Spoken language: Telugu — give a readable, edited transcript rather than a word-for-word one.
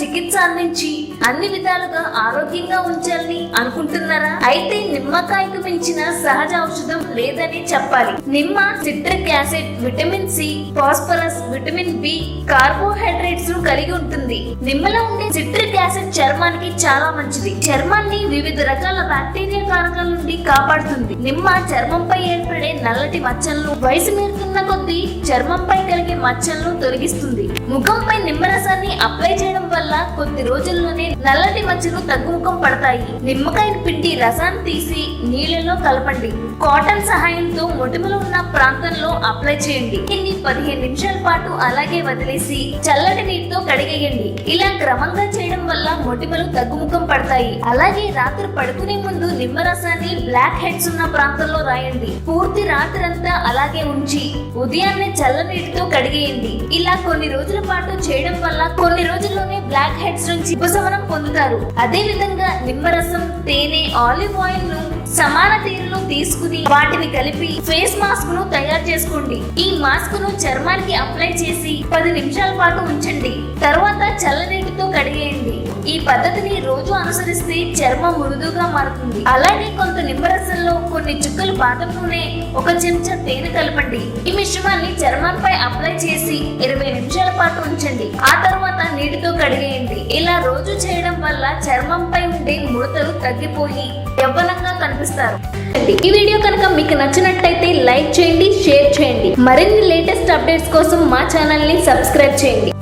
చికిత్స అందించి అన్ని విధాలుగా ఆరోగ్యంగా ఉంచాలని అనుకుంటున్నారా? అయితే నిమ్మకాయకు మించిన సహజ ఔషధం లేదని చెప్పాలి. నిమ్మ citric acid, vitamin C, phosphorus, vitamin B, carbohydrates కలిగి ఉంటుంది. నిమ్మలో ఉండే సిట్రిక్ యాసిడ్ చర్మానికి చాలా మంచిది. చర్మాన్ని వివిధ రకాల బ్యాక్టీరియా కారకాల నుండి కాపాడుతుంది. నిమ్మ చర్మంపై ఏర్పడే నల్లటి మచ్చలను, వయసు మీరుతున్న కొద్దీ చర్మంపై కలిగే మచ్చలను తొలగిస్తుంది. ముఖంపై నిమ్మరసాన్ని అప్లై చేయడం వల్ల కొద్ది రోజుల్లోనే నల్లటి మచ్చలు తగ్గుముఖం పడతాయి. నిమ్మకాయను పిండి రసాన్ని తీసి నీళ్ళలో కలపండి. కాటన్ సహాయంతో మొటిమలు ఉన్న ప్రాంతంలో అప్లై చేయండి. దీన్ని 15 నిమిషాల పాటు అలాగే వదిలేసి చల్లటి నీటితో కడిగేయండి. ఇలా క్రమంగా చేయడం వల్ల మొటిమలు తగ్గుముఖం పడతాయి. అలాగే రాత్రి పడుకునే ముందు నిమ్మరసాన్ని బ్లాక్ హెడ్స్ ఉన్న ప్రాంతంలో రాయండి. పూర్తి రాత్రంతా అలాగే ఉంచి ఉదయాన్నే చల్ల నీటితో కడిగేయండి. ఇలా కొన్ని రోజుల పాటు చేయడం వల్ల కొన్ని రోజుల్లోనే బ్లాక్ హెడ్స్ నుంచి ఉపశమనం పొందుతారు. అదే విధంగా నిమ్మరసం, తేనె, ఆలివ్ ఆయిల్ ను సమాన తీరులో తీసుకుని వాటిని కలిపి ఫేస్ మాస్క్ ను తయారు చేసుకోండి. ఈ మాస్క్ ను చర్మానికి అప్లై చేసి 10 నిమిషాల పాటు ఉంచండి. తర్వాత చల్లనీటితో కడిగేయండి. ఈ పద్ధతిని రోజు అనుసరిస్తే చర్మం మృదువుగా మారుతుంది. అలాగే కొంత నిమ్మరసంలో కొన్ని చుక్కలు బాదం నూనె, 1 చెంచా తేనె కలపండి. ఈ మిశ్రమాన్ని చర్మంపై అప్లై చేసి 20 నిమిషాల పాటు ఉంచండి. ఆ తర్వాత నీటితో కడిగేయండి. ఇలా రోజు చేయడం వల్ల చర్మంపై ఉండే ముడతలు తగ్గిపోయి యవ్వనంగా కనిపిస్తారు. ఈ వీడియో కనుక మీకు నచ్చినట్లయితే లైక్ చేయండి, షేర్ చేయండి. మరిన్ని లేటెస్ట్ అప్డేట్స్ కోసం మా ఛానల్ ని సబ్స్క్రైబ్ చేయండి.